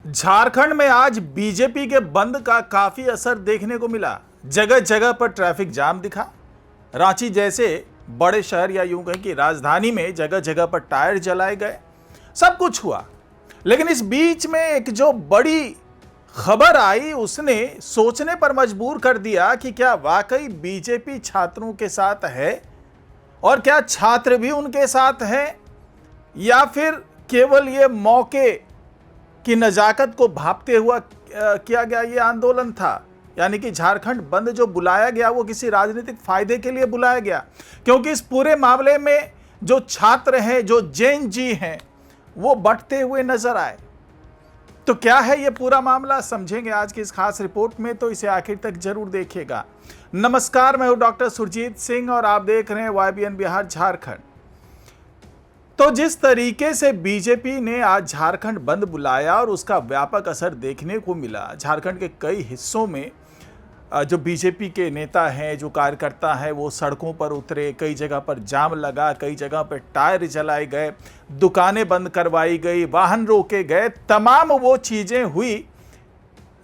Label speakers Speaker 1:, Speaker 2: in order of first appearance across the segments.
Speaker 1: झारखंड में आज बीजेपी के बंद का काफी असर देखने को मिला। जगह जगह पर ट्रैफिक जाम दिखा। रांची जैसे बड़े शहर या यूं कहें कि राजधानी में जगह जगह पर टायर जलाए गए, सब कुछ हुआ। लेकिन इस बीच में एक जो बड़ी खबर आई उसने सोचने पर मजबूर कर दिया कि क्या वाकई बीजेपी छात्रों के साथ है और क्या छात्र भी उनके साथ हैं, या फिर केवल ये मौके की नजाकत को भांपते हुआ किया गया ये आंदोलन था। यानी कि झारखंड बंद जो बुलाया गया वो किसी राजनीतिक फायदे के लिए बुलाया गया, क्योंकि इस पूरे मामले में जो छात्र हैं, जो जैन जी हैं, वो बंटते हुए नजर आए। तो क्या है ये पूरा मामला, समझेंगे आज की इस खास रिपोर्ट में, तो इसे आखिर तक जरूर देखिएगा। नमस्कार, मैं हूं डॉक्टर सुरजीत सिंह और आप देख रहे हैं YBN बिहार झारखंड। तो जिस तरीके से बीजेपी ने आज झारखंड बंद बुलाया और उसका व्यापक असर देखने को मिला, झारखंड के कई हिस्सों में जो बीजेपी के नेता हैं, जो कार्यकर्ता हैं, वो सड़कों पर उतरे, कई जगह पर जाम लगा, कई जगह पर टायर जलाए गए, दुकानें बंद करवाई गई, वाहन रोके गए, तमाम वो चीज़ें हुई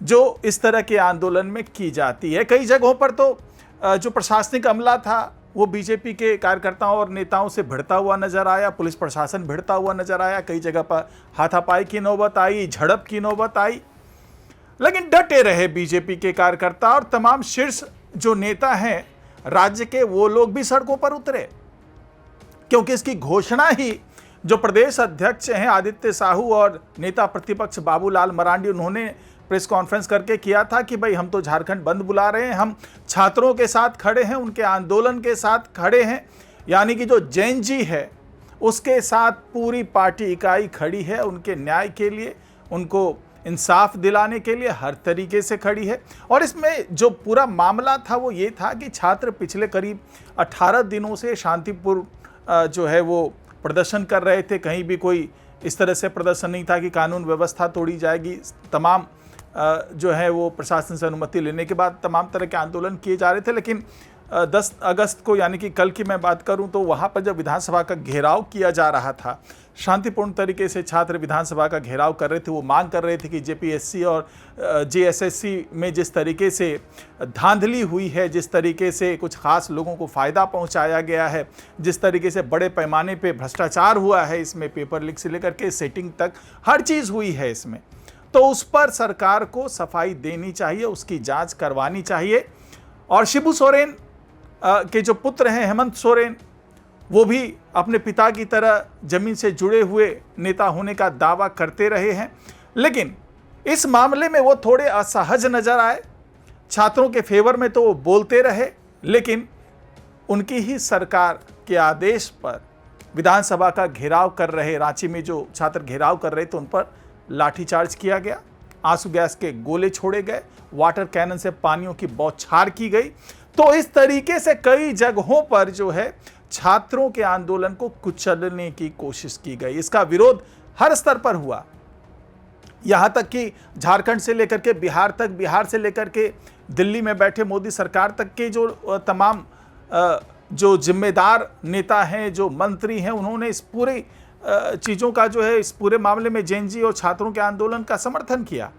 Speaker 1: जो इस तरह के आंदोलन में की जाती है। कई जगहों पर तो जो प्रशासनिक अमला था वो बीजेपी के कार्यकर्ताओं और नेताओं से भिड़ता हुआ नजर आया, पुलिस प्रशासन भिड़ता हुआ नजर आया, कई जगह पर हाथापाई की नौबत आई, झड़प की नौबत आई। लेकिन डटे रहे बीजेपी के कार्यकर्ता और तमाम शीर्ष जो नेता हैं राज्य के, वो लोग भी सड़कों पर उतरे, क्योंकि इसकी घोषणा ही जो प्रदेश अध्यक्ष हैं आदित्य साहू और नेता प्रतिपक्ष बाबूलाल मरांडी, उन्होंने प्रेस कॉन्फ्रेंस करके किया था कि भाई हम तो झारखंड बंद बुला रहे हैं, हम छात्रों के साथ खड़े हैं, उनके आंदोलन के साथ खड़े हैं। यानी कि जो जैन जी है उसके साथ पूरी पार्टी इकाई खड़ी है, उनके न्याय के लिए, उनको इंसाफ दिलाने के लिए हर तरीके से खड़ी है। और इसमें जो पूरा मामला था वो ये था कि छात्र पिछले करीब 18 दिनों से शांतिपूर्ण जो है वो प्रदर्शन कर रहे थे। कहीं भी कोई इस तरह से प्रदर्शन नहीं था कि कानून व्यवस्था तोड़ी जाएगी। तमाम जो है वो प्रशासन से अनुमति लेने के बाद तमाम तरह के आंदोलन किए जा रहे थे। लेकिन 10 अगस्त को, यानी कि कल की मैं बात करूं, तो वहां पर जब विधानसभा का घेराव किया जा रहा था, शांतिपूर्ण तरीके से छात्र विधानसभा का घेराव कर रहे थे। वो मांग कर रहे थे कि JPSC और JSSC में जिस तरीके से धांधली हुई है, जिस तरीके से कुछ खास लोगों को फ़ायदा पहुंचाया गया है, जिस तरीके से बड़े पैमाने पे भ्रष्टाचार हुआ है, इसमें पेपर लीक से लेकर के सेटिंग तक हर चीज़ हुई है इसमें, तो उस पर सरकार को सफाई देनी चाहिए, उसकी जांच करवानी चाहिए। और शिबू सोरेन के जो पुत्र हैं हेमंत सोरेन, वो भी अपने पिता की तरह जमीन से जुड़े हुए नेता होने का दावा करते रहे हैं। लेकिन इस मामले में वो थोड़े असहज नजर आए। छात्रों के फेवर में तो वो बोलते रहे, लेकिन उनकी ही सरकार के आदेश पर विधानसभा का घेराव कर रहे, रांची में जो छात्र घेराव कर रहे थे, उन पर लाठीचार्ज किया गया, आंसू गैस के गोले छोड़े गए, वाटर कैनन से पानियों की बौछार की गई। तो इस तरीके से कई जगहों पर जो है छात्रों के आंदोलन को कुचलने की कोशिश की गई। इसका विरोध हर स्तर पर हुआ, यहां तक कि झारखंड से लेकर के बिहार तक, बिहार से लेकर के दिल्ली में बैठे मोदी सरकार तक के जो तमाम जो जिम्मेदार नेता हैं, जो मंत्री हैं, उन्होंने इस पूरी चीज़ों का जो है, इस पूरे मामले में जैन जी और छात्रों के आंदोलन का समर्थन किया।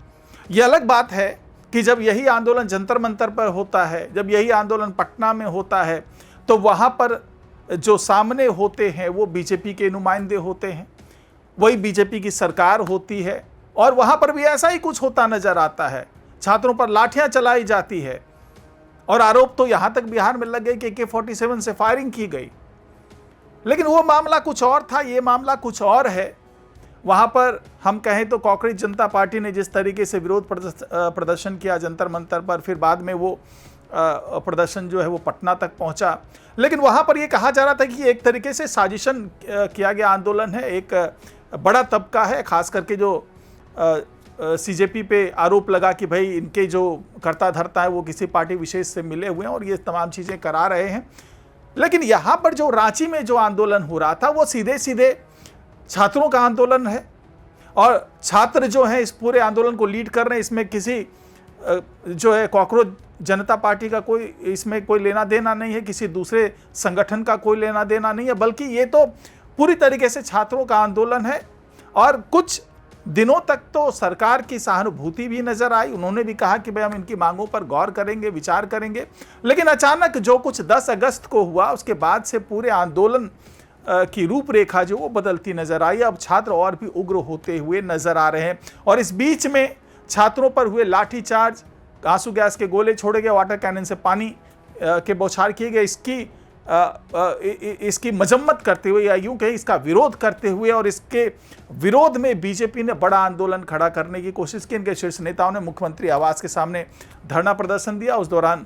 Speaker 1: यह अलग बात है कि जब यही आंदोलन जंतर मंतर पर होता है, जब यही आंदोलन पटना में होता है, तो वहाँ पर जो सामने होते हैं वो बीजेपी के नुमाइंदे होते हैं, वही बीजेपी की सरकार होती है, और वहाँ पर भी ऐसा ही कुछ होता नजर आता है। छात्रों पर लाठियाँ चलाई जाती है और आरोप तो यहाँ तक बिहार में लग गए कि AK-47 से फायरिंग की गई। लेकिन वो मामला कुछ और था, ये मामला कुछ और है। वहाँ पर हम कहें तो कांग्रेस जनता पार्टी ने जिस तरीके से विरोध प्रदर्शन किया जंतर मंतर पर, फिर बाद में वो प्रदर्शन जो है वो पटना तक पहुँचा। लेकिन वहाँ पर ये कहा जा रहा था कि एक तरीके से साजिशन किया गया आंदोलन है। एक बड़ा तबका है, खास करके जो CJP पे आरोप लगा कि भाई इनके जो कर्ता धर्ता है वो किसी पार्टी विशेष से मिले हुए हैं और ये तमाम चीज़ें करा रहे हैं। लेकिन यहाँ पर जो रांची में जो आंदोलन हो रहा था वो सीधे सीधे छात्रों का आंदोलन है, और छात्र जो हैं इस पूरे आंदोलन को लीड कर रहे हैं। इसमें किसी जो है कॉकरोच जनता पार्टी का कोई इसमें कोई लेना देना नहीं है, किसी दूसरे संगठन का कोई लेना देना नहीं है, बल्कि ये तो पूरी तरीके से छात्रों का आंदोलन है। और कुछ दिनों तक तो सरकार की सहानुभूति भी नजर आई, उन्होंने भी कहा कि भाई हम इनकी मांगों पर गौर करेंगे, विचार करेंगे। लेकिन अचानक जो कुछ 10 अगस्त को हुआ, उसके बाद से पूरे आंदोलन की रूपरेखा जो वो बदलती नजर आई। अब छात्र और भी उग्र होते हुए नजर आ रहे हैं और इस बीच में छात्रों पर हुए लाठीचार्ज, आंसू गैस के गोले छोड़े गए, वाटर कैनन से पानी के बौछार किए गए, इसकी मजम्मत करते हुए या यूं कहें इसका विरोध करते हुए और इसके विरोध में बीजेपी ने बड़ा आंदोलन खड़ा करने की कोशिश की। इनके शीर्ष नेताओं ने मुख्यमंत्री आवास के सामने धरना प्रदर्शन दिया। उस दौरान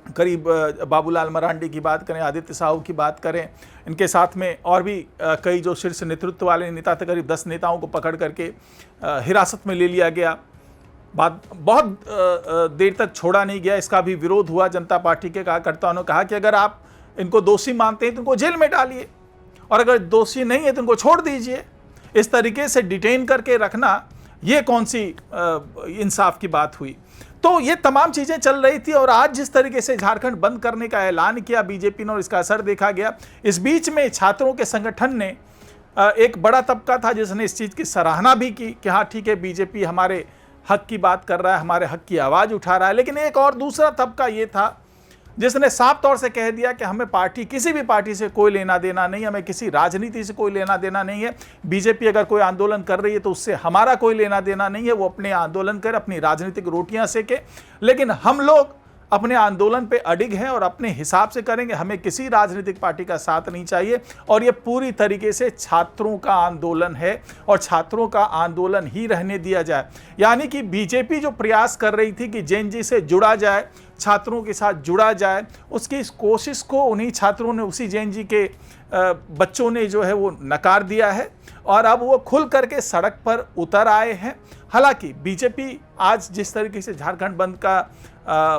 Speaker 1: करीब बाबूलाल मरांडी की बात करें, आदित्य साहू की बात करें, इनके साथ में और भी कई जो शीर्ष नेतृत्व वाले नेता थे, करीब 10 नेताओं को पकड़ करके हिरासत में ले लिया गया। बहुत देर तक छोड़ा नहीं गया, इसका भी विरोध हुआ। जनता पार्टी के कार्यकर्ताओं ने कहा कि अगर आप इनको दोषी मानते हैं तो इनको जेल में डालिए और अगर दोषी नहीं है तो इनको छोड़ दीजिए। इस तरीके से डिटेन करके रखना, ये कौन सी इंसाफ की बात हुई। तो ये तमाम चीज़ें चल रही थी और आज जिस तरीके से झारखंड बंद करने का ऐलान किया बीजेपी ने और इसका असर देखा गया। इस बीच में छात्रों के संगठन ने, एक बड़ा तबका था जिसने इस चीज़ की सराहना भी की कि हाँ ठीक है, बीजेपी हमारे हक की बात कर रहा है, हमारे हक की आवाज़ उठा रहा है। लेकिन एक और दूसरा तबका ये था जिसने साफ तौर से कह दिया कि हमें किसी भी पार्टी से कोई लेना देना नहीं, हमें किसी राजनीति से कोई लेना देना नहीं है। बीजेपी अगर कोई आंदोलन कर रही है तो उससे हमारा कोई लेना देना नहीं है, वो अपने आंदोलन कर, अपनी राजनीतिक रोटियां सेके, लेकिन हम लोग अपने आंदोलन पे अडिग हैं और अपने हिसाब से करेंगे, हमें किसी राजनीतिक पार्टी का साथ नहीं चाहिए। और ये पूरी तरीके से छात्रों का आंदोलन है और छात्रों का आंदोलन ही रहने दिया जाए। यानी कि बीजेपी जो प्रयास कर रही थी कि जेएनजी से जुड़ा जाए, छात्रों के साथ जुड़ा जाए, उसकी इस कोशिश को उन्हीं छात्रों ने, उसी जेएनजी के बच्चों ने जो है वो नकार दिया है और अब वो खुल करके सड़क पर उतर आए हैं। हालांकि बीजेपी आज जिस तरीके से झारखंड बंद का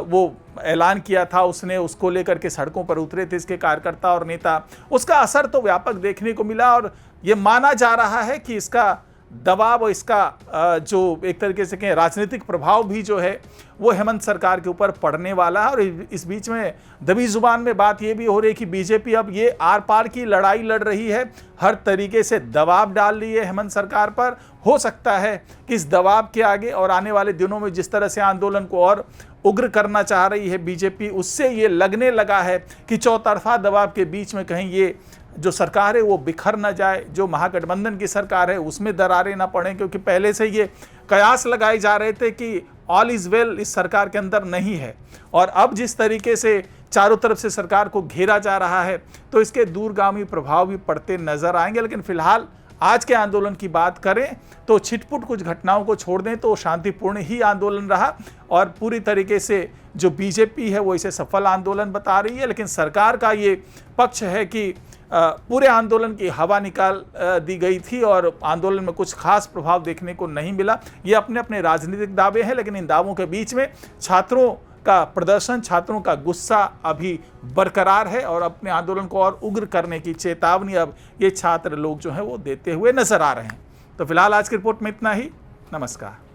Speaker 1: वो ऐलान किया था, उसने उसको लेकर के सड़कों पर उतरे थे इसके कार्यकर्ता और नेता, उसका असर तो व्यापक देखने को मिला और ये माना जा रहा है कि इसका दबाव और इसका जो एक तरीके से कहें राजनीतिक प्रभाव भी जो है वो हेमंत सरकार के ऊपर पड़ने वाला है। और इस बीच में दबी जुबान में बात ये भी हो रही है कि बीजेपी अब ये आर पार की लड़ाई लड़ रही है, हर तरीके से दबाव डाल रही है हेमंत सरकार पर। हो सकता है कि इस दबाव के आगे और आने वाले दिनों में जिस तरह से आंदोलन को और उग्र करना चाह रही है बीजेपी, उससे ये लगने लगा है कि चौतरफा दबाव के बीच में कहीं ये जो सरकार है वो बिखर ना जाए, जो महागठबंधन की सरकार है उसमें दरारें ना पड़ें। क्योंकि पहले से ये कयास लगाए जा रहे थे कि ऑल इज़ वेल इस सरकार के अंदर नहीं है और अब जिस तरीके से चारों तरफ से सरकार को घेरा जा रहा है तो इसके दूरगामी प्रभाव भी पड़ते नजर आएंगे। लेकिन फिलहाल आज के आंदोलन की बात करें तो छिटपुट कुछ घटनाओं को छोड़ दें तो शांतिपूर्ण ही आंदोलन रहा और पूरी तरीके से जो बीजेपी है वो इसे सफल आंदोलन बता रही है। लेकिन सरकार का ये पक्ष है कि पूरे आंदोलन की हवा निकाल दी गई थी और आंदोलन में कुछ खास प्रभाव देखने को नहीं मिला। ये अपने अपने राजनीतिक दावे हैं, लेकिन इन दावों के बीच में छात्रों का प्रदर्शन, छात्रों का गुस्सा अभी बरकरार है और अपने आंदोलन को और उग्र करने की चेतावनी अब ये छात्र लोग जो हैं वो देते हुए नजर आ रहे हैं। तो फिलहाल आज की रिपोर्ट में इतना ही। नमस्कार।